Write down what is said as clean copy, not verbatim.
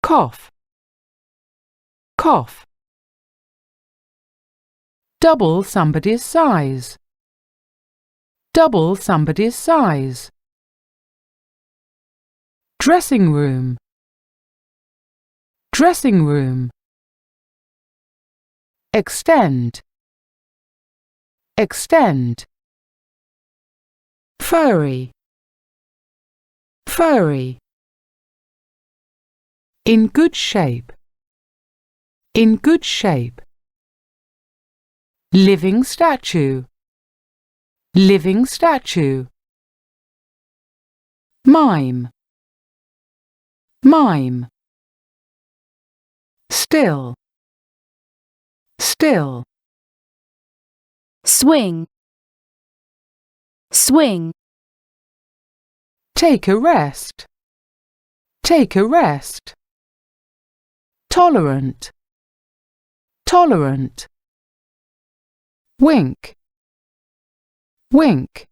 cough, cough. Double somebody's size, double somebody's size. Dressing room, dressing room. Extend, extend. Furry, furry. In good shape, in good shape. Living statue, living statue. Mime, mime. Still, still. Swing, swing. Take a rest, take a rest. Tolerant, tolerant. Wink, wink.